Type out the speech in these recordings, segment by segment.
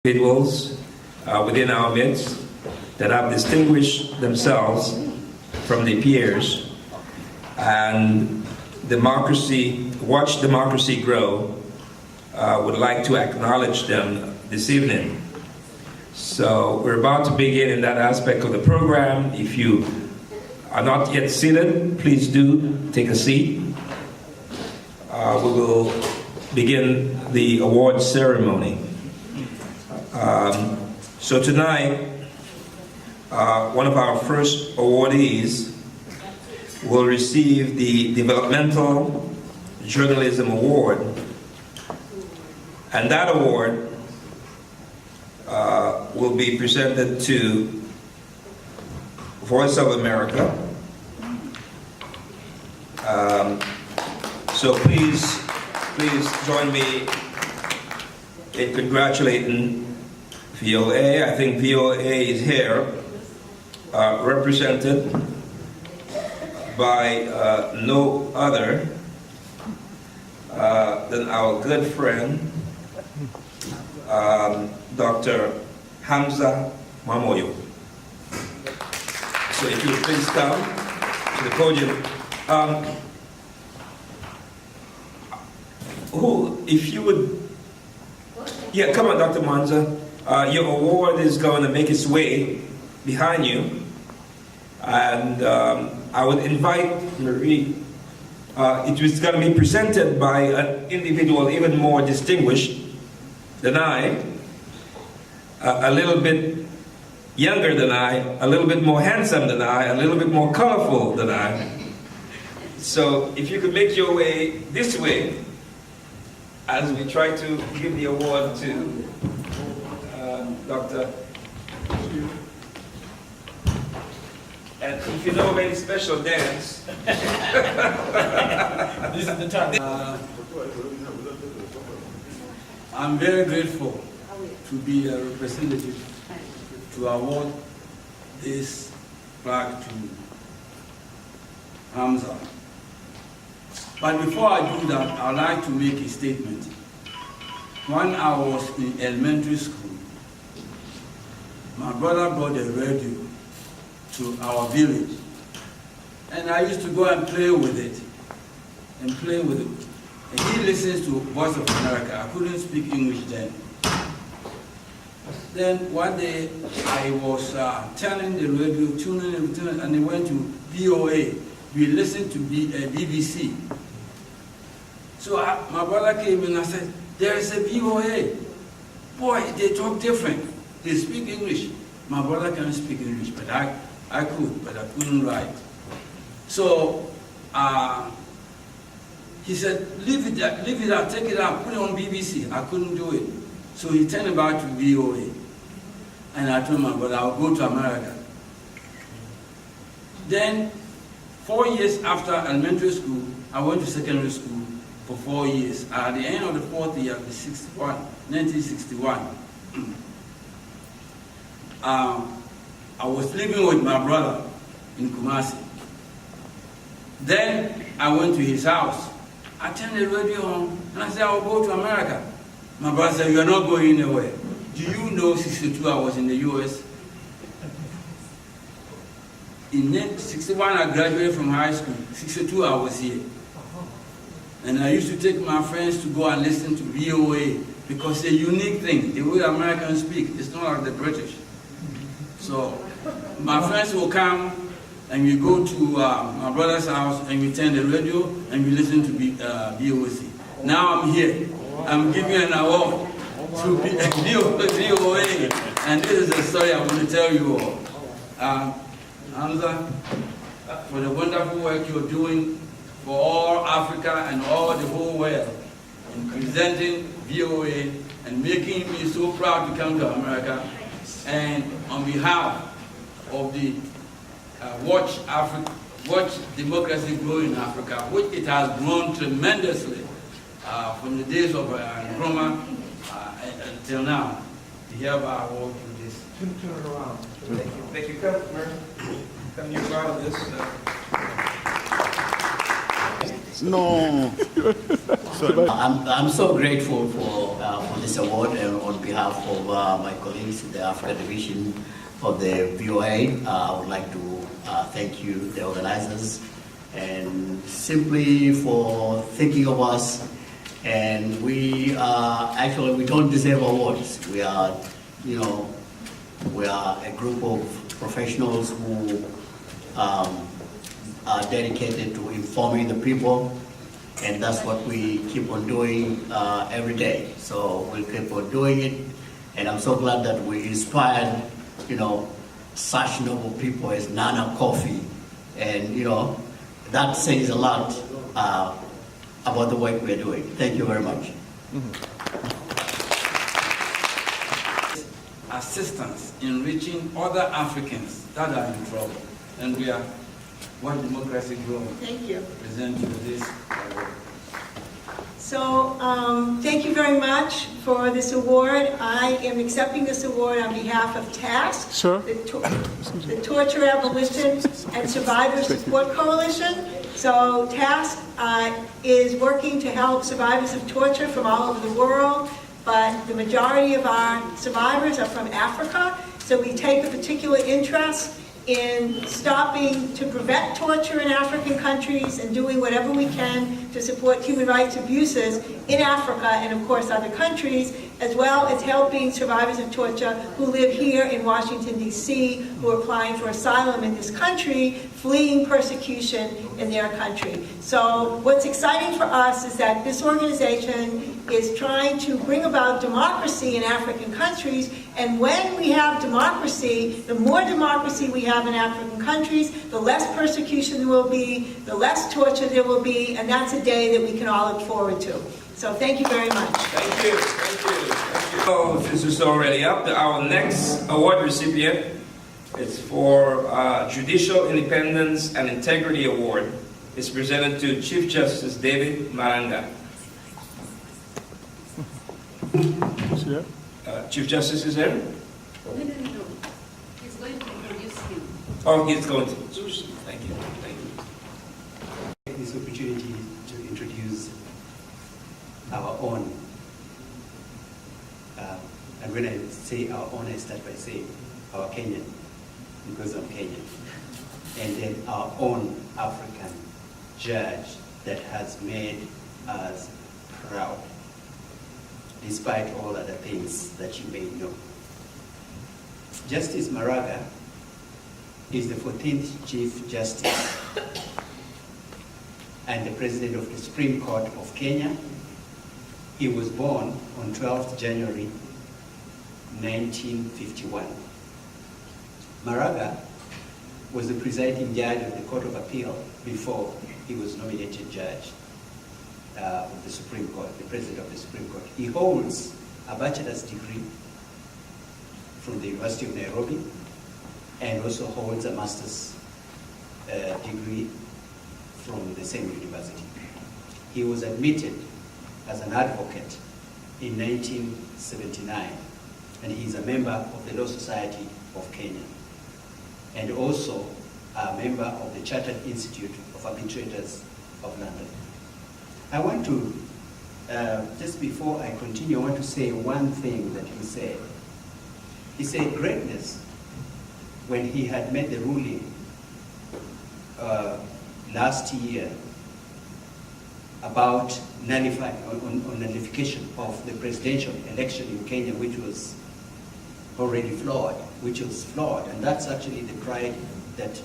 individuals within our midst that have distinguished themselves from their peers and watch democracy grow, would like to acknowledge them this evening. So we're about to begin in that aspect of the program. If you are not yet seated, please do take a seat. We will begin the award ceremony. So tonight, one of our first awardees will receive the Developmental Journalism Award. And that award will be presented to Voice of America. So please join me in congratulating VOA. I think VOA is here, represented by no other than our good friend, Dr. Hamza Mamoyo. So if you would please come to the podium. If you would, yeah, come on, Dr. Manza. Your award is going to make its way behind you. And I would invite Marie. It was going to be presented by an individual even more distinguished than I, a little bit younger than I, a little bit more handsome than I, a little bit more colorful than I. So if you could make your way this way as we try to give the award to Dr. And if you know of any special dance, this is the time. I'm very grateful to be a representative to award this plaque to Hamza. But before I do that, I'd like to make a statement. When I was in elementary school, my brother brought a radio to our village, and I used to go and play with it, and he listens to Voice of America. I couldn't speak English then. Then one day I was turning the radio, tuning it, and it went to VOA. We listened to BBC. So my brother came in and I said, there is a VOA. Boy, they talk different. They speak English. My brother can't speak English, but I could, but I couldn't write. So he said, leave it out, take it out, put it on BBC. I couldn't do it. So he turned it back to VOA. And I told my brother, I'll go to America. Then, 4 years after elementary school, I went to secondary school for 4 years. At the end of the fourth year, 1961, I was living with my brother in Kumasi. Then I went to his house. I turned the radio on and I said, I'll go to America. My brother said, you're not going anywhere. Do you know 62 I was in the US? In 61 I graduated from high school. 62 I was here. And I used to take my friends to go and listen to VOA because it's a unique thing. The way Americans speak, it's not like the British. So my friends will come and we go to my brother's house and we turn the radio and we listen to VOC. Now I'm here. I'm giving an award to VOA. And this is a story I want to tell you all. Hamza, for the wonderful work you're doing for all Africa and all the whole world in presenting VOA and making me so proud to come to America. And on behalf of the Watch Democracy Grow in Africa, which it has grown tremendously from the days of Nkrumah until now, to hereby award you this. Turn it around. Thank you. Come, Mary. Come, you're proud of this. No. I'm so grateful for this award, and on behalf of my colleagues in the Africa Division of the VOA, I would like to thank you, the organizers, and simply for thinking of us. And we don't deserve awards. We are, we are a group of professionals who are dedicated to informing the people. And that's what we keep on doing every day. So we'll keep on doing it. And I'm so glad that we inspired, such noble people as Nana Kofi. And, that says a lot about the work we're doing. Thank you very much. Assistance in reaching other Africans that are in trouble. And we are One Democracy Growing. Thank you. Present you this award. So, thank you very much for this award. I am accepting this award on behalf of TASC, Sir? the Torture Abolition and Survivor Support Coalition. So TASC is working to help survivors of torture from all over the world, but the majority of our survivors are from Africa. So we take a particular interest in stopping to prevent torture in African countries and doing whatever we can to support human rights abuses in Africa and of course other countries, as well as helping survivors of torture who live here in Washington, D.C., who are applying for asylum in this country, fleeing persecution in their country. So what's exciting for us is that this organization is trying to bring about democracy in African countries, and when we have democracy, the more democracy we have in African countries, the less persecution there will be, the less torture there will be, and that's a day that we can all look forward to. So thank you very much. Thank you, thank you, thank you. So this is already up. Our next award recipient is for Judicial Independence and Integrity Award. It's presented to Chief Justice David Maranga. Chief Justice is there? No. He's going to introduce him. Oh, he's going to. Thank you, thank you. This opportunity to introduce our own, and when I say our own, I start by saying our Kenyan, because I'm Kenyan, and then our own African judge that has made us proud, despite all other things that you may know. Justice Maraga is the 14th Chief Justice and the President of the Supreme Court of Kenya. He was born on 12th January 1951. Maraga was the presiding judge of the Court of Appeal before he was nominated judge of the Supreme Court, the President of the Supreme Court. He holds a bachelor's degree from the University of Nairobi and also holds a master's degree from the same university. He was admitted as an advocate in 1979, and he is a member of the Law Society of Kenya, and also a member of the Chartered Institute of Arbitrators of London. I want to, just before I continue, I want to say one thing that he said. He said greatness, when he had made the ruling last year about nullification of the presidential election in Kenya, which was already flawed, and that's actually the pride that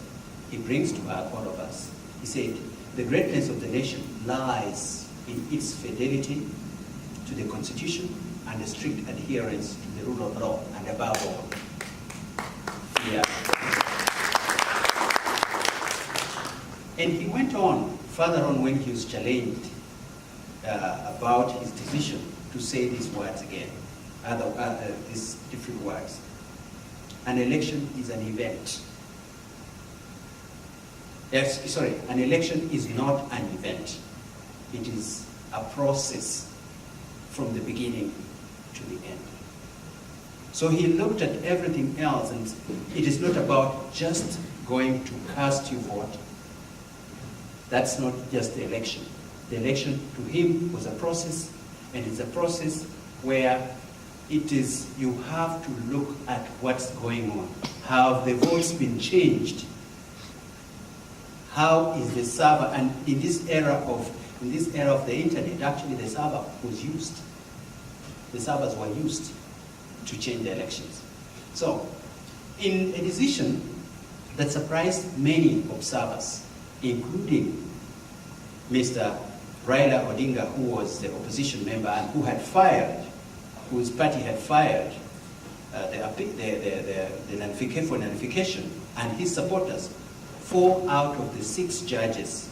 he brings to all of us. He said, the greatness of the nation lies in its fidelity to the Constitution and the strict adherence to the rule of law, and above all. Yeah. And he went on, further on when he was challenged about his decision to say these words again, these different words. An election is an event. An election is not an event. It is a process from the beginning to the end. So he looked at everything else, and it is not about just going to cast your vote. That's not just the election. The election to him was a process, and it's a process where it is, you have to look at what's going on. Have the votes been changed? How is the server, and in this era of the internet, actually the server was used. The servers were used to change the elections. So, in a decision that surprised many observers, including Mr. Raila Odinga, who was the opposition member and who had fired, whose party had fired the nullification, and his supporters, 4 out of the 6 judges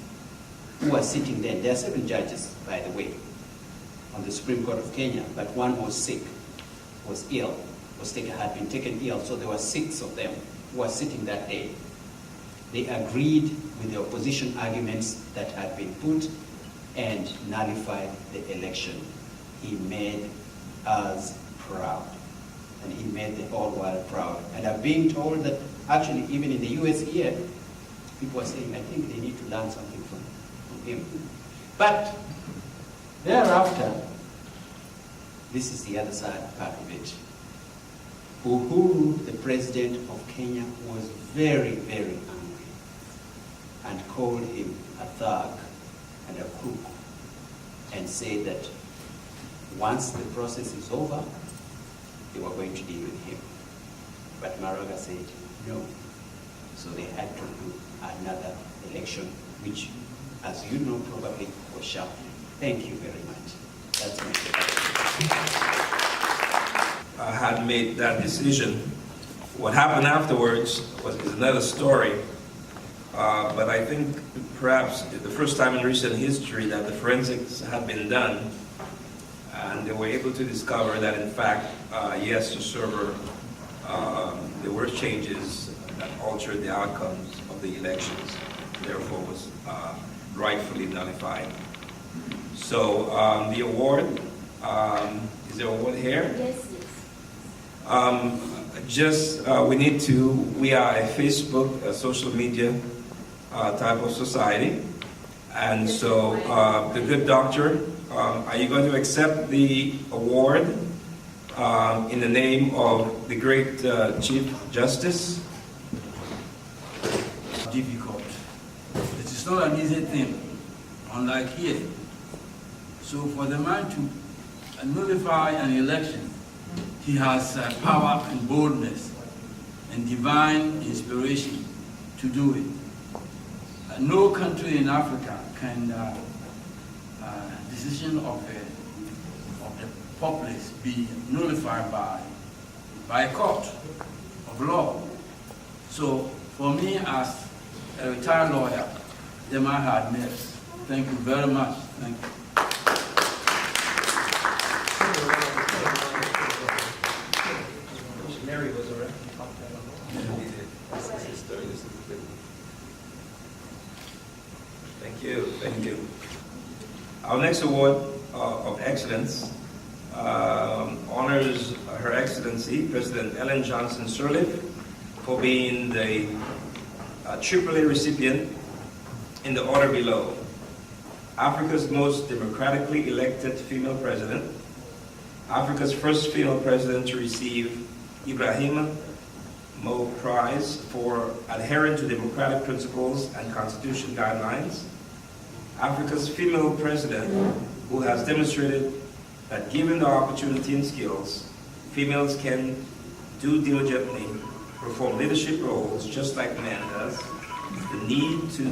who were sitting there are 7 judges, by the way, on the Supreme Court of Kenya, but one was sick, was ill, had been taken ill, so there were 6 of them who were sitting that day. They agreed with the opposition arguments that had been put and nullified the election. He made us proud, and he made the whole world proud. And I'm being told that actually even in the US here, people are saying, I think they need to learn something from him. But thereafter, this is the other side part of it. Uhuru, the president of Kenya, was very, very angry and called him a thug and a crook and said that once the process is over, they were going to deal with him. But Maraga said no. So they had to do another election, which, as you know, probably was shuffled. Thank you very much. That's my had made that decision. What happened afterwards is another story. But I think perhaps the first time in recent history that the forensics had been done, and they were able to discover that in fact, yes, the server, there were changes that altered the outcomes of the elections, therefore was rightfully nullified. So the award, is there an award here? Yes. We are a Facebook, a social media type of society. And so the good doctor, are you going to accept the award in the name of the great Chief Justice? Difficult. It is not an easy thing, unlike here. So for the man to nullify an election, he has power and boldness and divine inspiration to do it. No country in Africa can decision of the populace be nullified by a court of law. So for me as a retired lawyer, the man had merits. Thank you very much. Thank you. Mary was already. Thank you, thank you. Our next award of excellence honors Her Excellency President Ellen Johnson Sirleaf for being the AAA recipient in the order below. Africa's most democratically elected female president, Africa's first female president to receive Ibrahima Mo Prize for adhering to democratic principles and constitution guidelines, Africa's female president who has demonstrated that given the opportunity and skills, females can do diligently perform leadership roles just like men does, the need to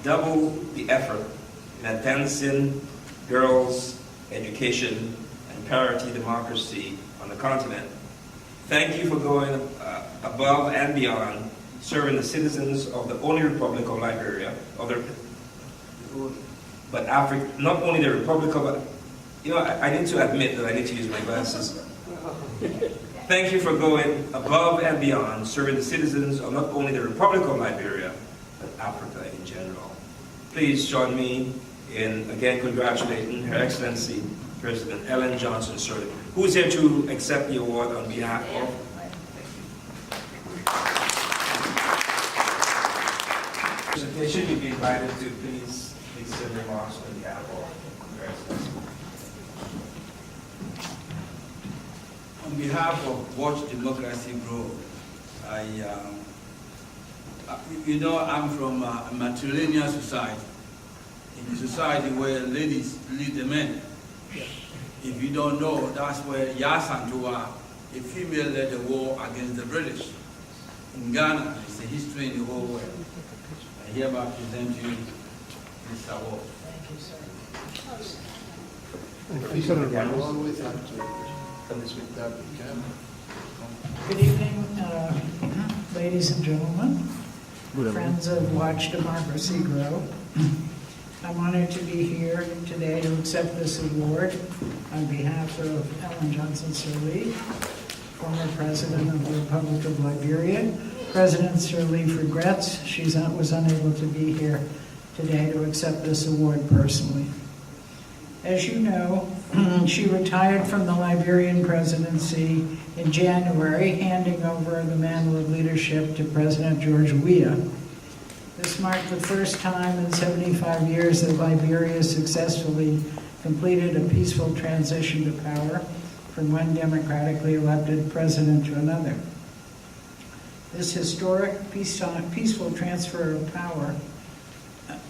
double the effort in advancing girls' education and parity democracy on the continent. Thank you for going above and beyond, serving the citizens of the only Republic of Liberia, but Africa, not only the Republic of, I need to admit that I need to use my glasses. Thank you for going above and beyond, serving the citizens of not only the Republic of Liberia, but Africa in general. Please join me in, again, congratulating Her Excellency President Ellen Johnson Sirleaf, who is here to accept the award on behalf of. Presentation, you'll be invited to please please say remarks on behalf of Congress. On behalf of Watch Democracy Grow, I'm from a matrilineal society. In a society where ladies lead the men. If you don't know, that's where Yasantua, a female, led the war against the British. In Ghana, it's a history in the whole world. I hereby present you this award. Thank you, sir. Good evening, ladies and gentlemen, friends of Watch Democracy Grow. I'm honored to be here today to accept this award on behalf of Ellen Johnson Sirleaf, former President of the Republic of Liberia. President Sirleaf regrets she was unable to be here today to accept this award personally. As you know, she retired from the Liberian presidency in January, handing over the mantle of leadership to President George Weah. This marked the first time in 75 years that Liberia successfully completed a peaceful transition to power from one democratically elected president to another. This historic peaceful transfer of power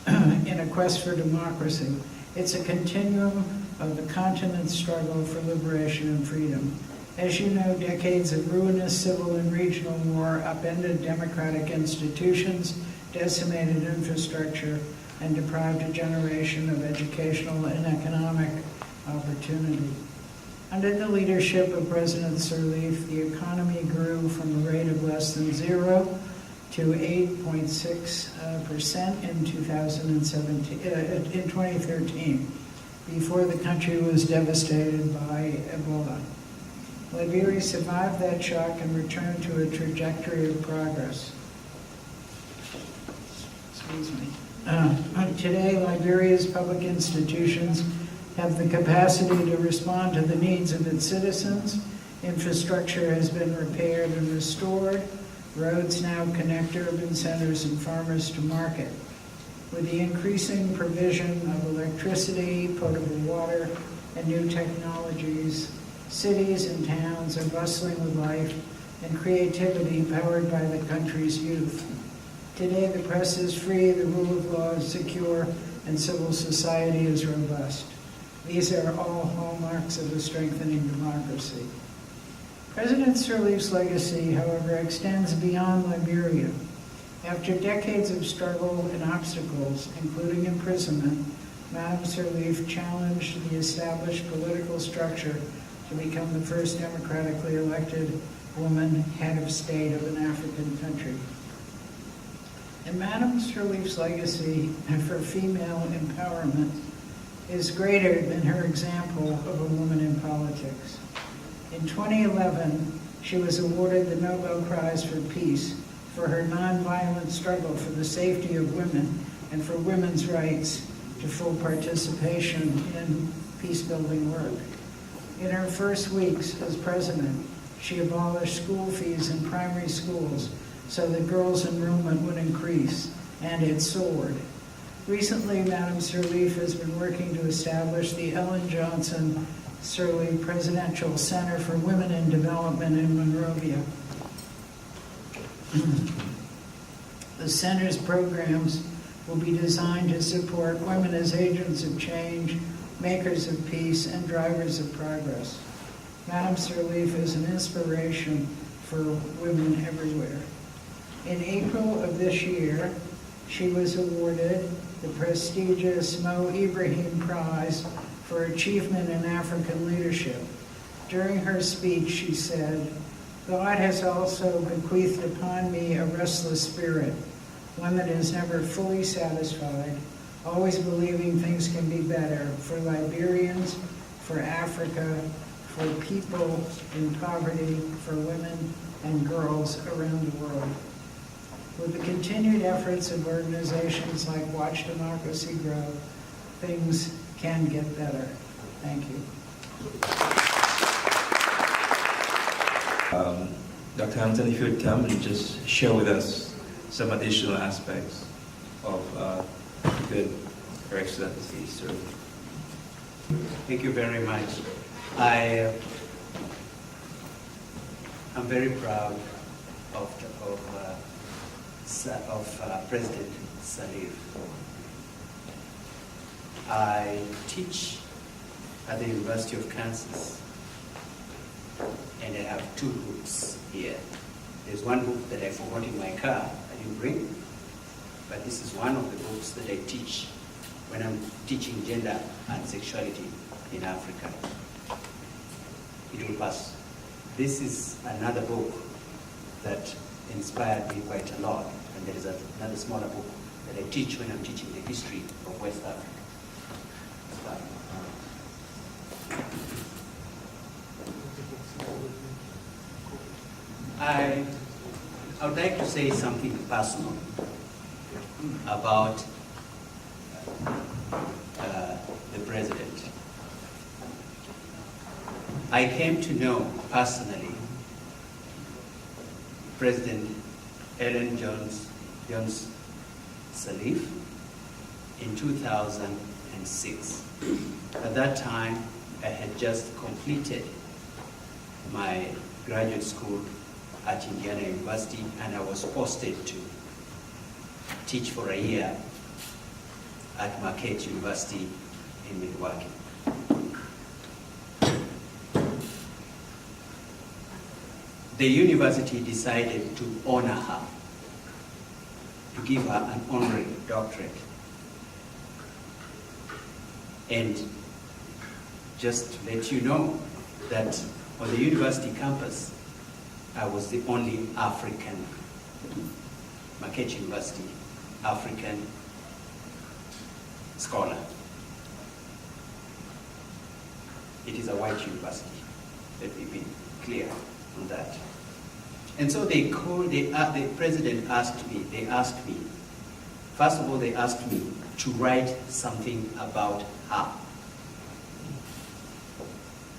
in a quest for democracy, it's a continuum of the continent's struggle for liberation and freedom. As you know, decades of ruinous civil and regional war upended democratic institutions, decimated infrastructure, and deprived a generation of educational and economic opportunity. Under the leadership of President Sirleaf, the economy grew from a rate of less than 0 to 8.6% in 2013, before the country was devastated by Ebola. Liberia survived that shock and returned to a trajectory of progress. Today, Liberia's public institutions have the capacity to respond to the needs of its citizens. Infrastructure has been repaired and restored. Roads now connect urban centers and farmers to market. With the increasing provision of electricity, potable water, and new technologies, cities and towns are bustling with life and creativity powered by the country's youth. Today, the press is free, the rule of law is secure, and civil society is robust. These are all hallmarks of a strengthening democracy. President Sirleaf's legacy, however, extends beyond Liberia. After decades of struggle and obstacles, including imprisonment, Madam Sirleaf challenged the established political structure to become the first democratically elected woman head of state of an African country. And Madam Sirleaf's legacy for female empowerment is greater than her example of a woman in politics. In 2011, she was awarded the Nobel Prize for Peace for her nonviolent struggle for the safety of women and for women's rights to full participation in peace-building work. In her first weeks as president, she abolished school fees in primary schools so that girls' enrollment would increase, and it soared. Recently, Madam Sirleaf has been working to establish the Ellen Johnson Sirleaf Presidential Center for Women in Development in Monrovia. The center's programs will be designed to support women as agents of change, makers of peace, and drivers of progress. Madam Sirleaf is an inspiration for women everywhere. In April of this year, she was awarded the prestigious Mo Ibrahim Prize for Achievement in African Leadership. During her speech, she said, "God has also bequeathed upon me a restless spirit, one that is never fully satisfied, always believing things can be better for Liberians, for Africa, for people in poverty, for women and girls around the world." With the continued efforts of organizations like Watch Democracy Grow, things can get better. Thank you. Dr. Hampton, if you would come and just share with us some additional aspects of the Her Excellency, sir. Thank you very much. I'm very proud of President Sirleaf. I teach at the University of Kansas, and I have 2 books here. There's one book that I forgot in my car, I didn't bring, but this is one of the books that I teach when I'm teaching gender and sexuality in Africa. It will pass. This is another book that inspired me quite a lot, and there is another smaller book that I teach when I'm teaching the history of West Africa. I would like to say something personal about the president. I came to know personally President Ellen Jones Sirleaf in 2006. At that time, I had just completed my graduate school at Indiana University, and I was posted to teach for a year at Marquette University in Milwaukee. The university decided to honor her, to give her an honorary doctorate. And just to let you know that on the university campus, I was the only African, Marquette University, African scholar. It is a white university, let me be clear on that. And so the president asked me, first of all, they asked me to write something about her.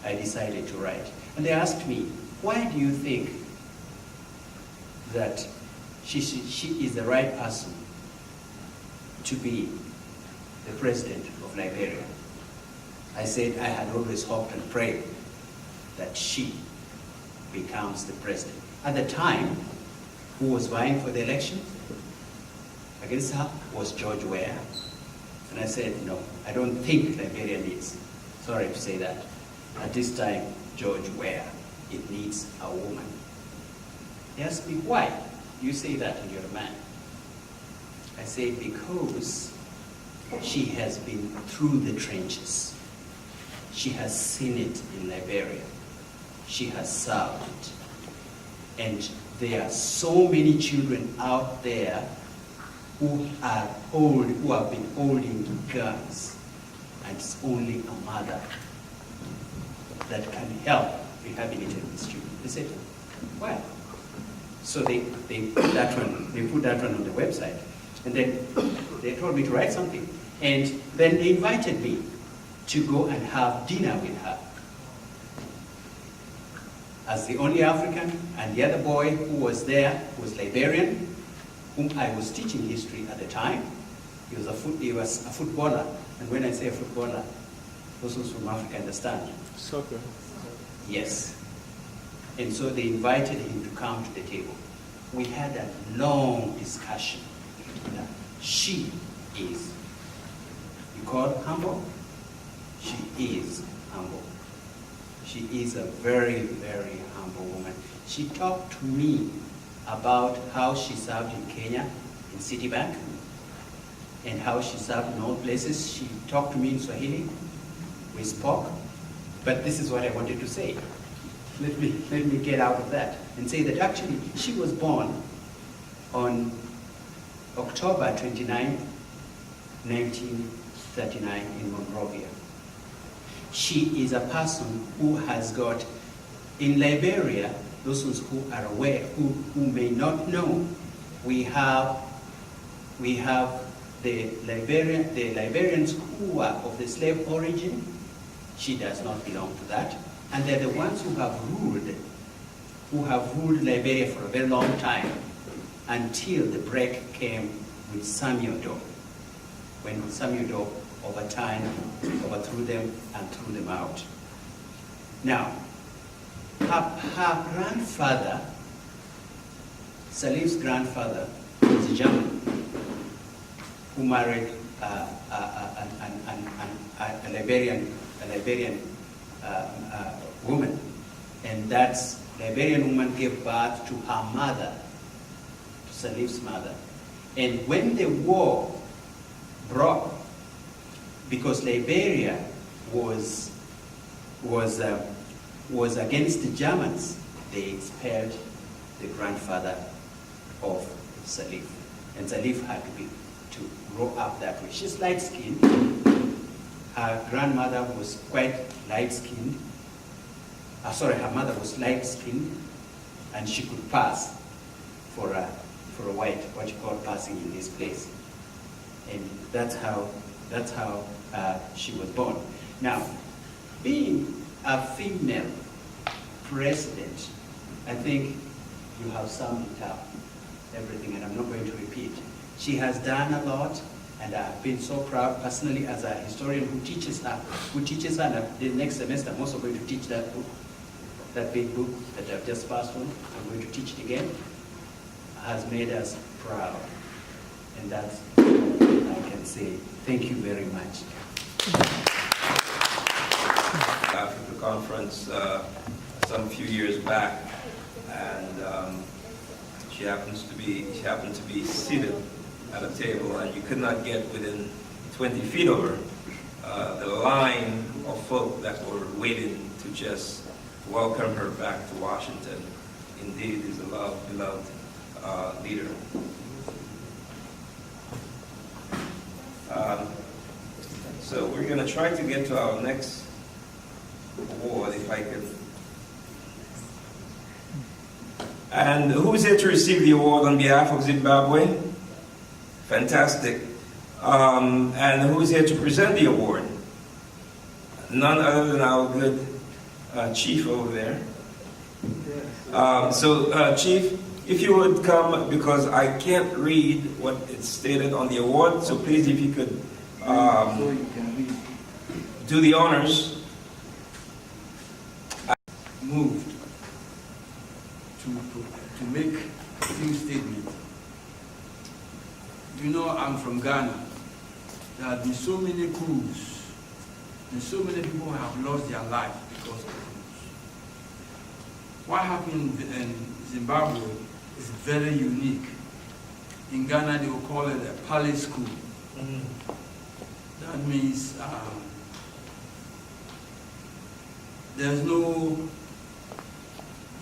I decided to write. And they asked me, why do you think that she is the right person to be the president of Liberia? I said I had always hoped and prayed that she becomes the president. At the time, who was vying for the election against her was George Weah. And I said, no, I don't think Liberia needs, sorry to say that, at this time, George Weah, it needs a woman. They asked me, why do you say that, and you're a man? I said, because she has been through the trenches. She has seen it in Liberia. She has served. And there are so many children out there who are old, who have been holding guns, and it's only a mother that can help rehabilitate these children. They said, why? So they put that one on the website, and then they told me to write something, and then they invited me to go and have dinner with her. As the only African, and the other boy who was there was Liberian, whom I was teaching history at the time. He was a footballer, and when I say a footballer, those who's from Africa understand. Soccer. Yes. And so they invited him to come to the table. We had a long discussion. She is, you call her humble? She is humble. She is a very, very humble woman. She talked to me about how she served in Kenya, in Citibank, and how she served in all places. She talked to me in Swahili. We spoke. But this is what I wanted to say. Let me get out of that and say that actually she was born on October 29, 1939 in Monrovia. She is a person who has got, in Liberia, those who are aware, who may not know, we have the Liberians who are of the slave origin. She does not belong to that. And they're the ones who have ruled Liberia for a very long time, until the break came with Samuel Doe. When Samuel Doe over time, overthrew them and threw them out. Now, her grandfather, Salif's grandfather, was a German who married a Liberian woman, and that Liberian woman gave birth to her mother, to Salif's mother. And when the war broke, because Liberia was against the Germans, they expelled the grandfather of Salif, and Salif had to grow up that way. She's light-skinned. Her grandmother was quite light-skinned. Her mother was light-skinned, and she could pass for a white, what you call passing in this place. And that's how she was born. Now, being a female president, I think you have summed it up, everything, and I'm not going to repeat. She has done a lot, and I've been so proud personally as a historian who teaches her, and the next semester I'm also going to teach that book, that big book that I've just passed on. I'm going to teach it again. Has made us proud, and that's all I can say. Thank you very much. Africa conference some few years back, and she happened to be seated at a table, and you could not get within 20 feet of her. The line of folk that were waiting to just welcome her back to Washington, indeed, is a beloved leader. So we're going to try to get to our next award, if I could. And who's here to receive the award on behalf of Zimbabwe? Fantastic. And who's here to present the award? None other than our good chief over there. Chief, if you would come, because I can't read what is stated on the award, so please, if you could do the honors. Moved to make a few statements. You know, I'm from Ghana. There have been so many coups, and so many people have lost their life because of coups. What happened in Zimbabwe is very unique. In Ghana, they will call it a palace coup. That means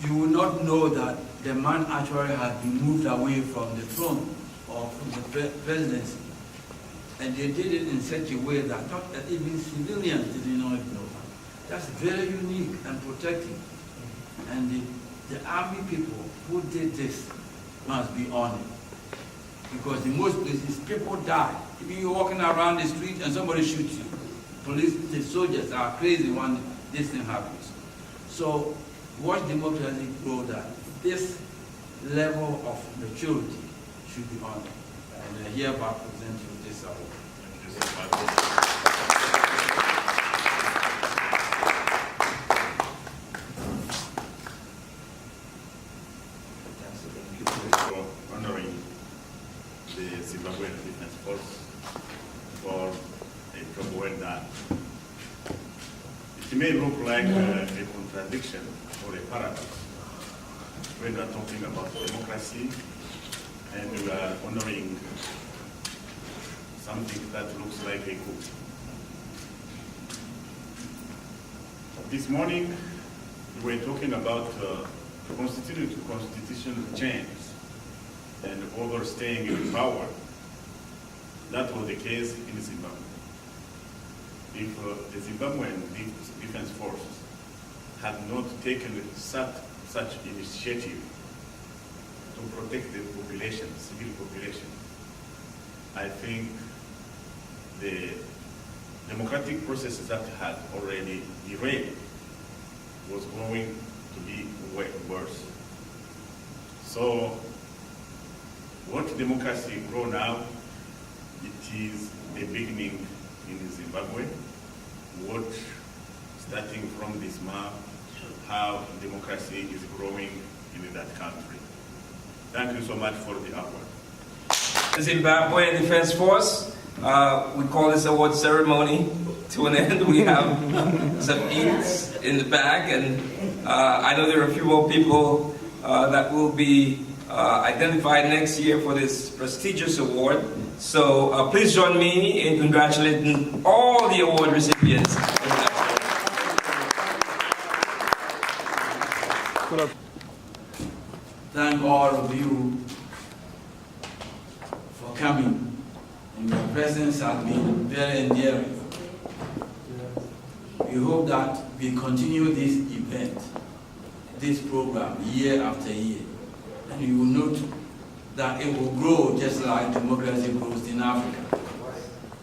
you will not know that the man actually has been moved away from the throne or from the presidency. And they did it in such a way that not that even civilians didn't know it. That's very unique and protecting. And the army people who did this must be honored. Because in most places, people die. If you're walking around the street and somebody shoots you, police, the soldiers are crazy when this thing happens. So watch democracy grow that this level of maturity should be honored. And I hereby present you this award. For honoring the Zimbabwean Defense Force for a job well done. It may look like a contradiction or a paradox when we are talking about democracy and we are honoring something that looks like a coup. This morning, we were talking about constitutional change and overstaying in power. That was the case in Zimbabwe. If the Zimbabwean Defense Forces had not taken such initiative to protect the population, civil population, I think the democratic processes that had already derailed was going to be way worse. So what democracy grow now, it is the beginning in Zimbabwe, watch, starting from this map, how democracy is growing in that country. Thank you so much for the award. Zimbabwe Defense Force, we call this award ceremony to an end. We have some eats in the back, and I know there are a few more people that will be identified next year for this prestigious award. So please join me in congratulating all the award recipients. Thank all of you for coming, and your presence has been very endearing. We hope that we continue this event, this program, year after year, and you will note that it will grow just like democracy grows in Africa.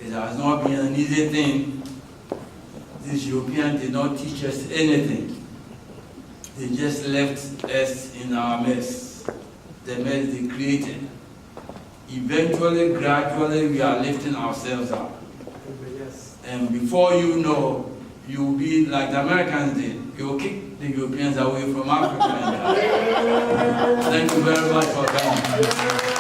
It has not been an easy thing. These Europeans did not teach us anything. They just left us in our mess, the mess they created. Eventually, gradually, we are lifting ourselves up. And before you know, you will be like the Americans did. You will kick the Europeans away from Africa. Thank you very much for coming.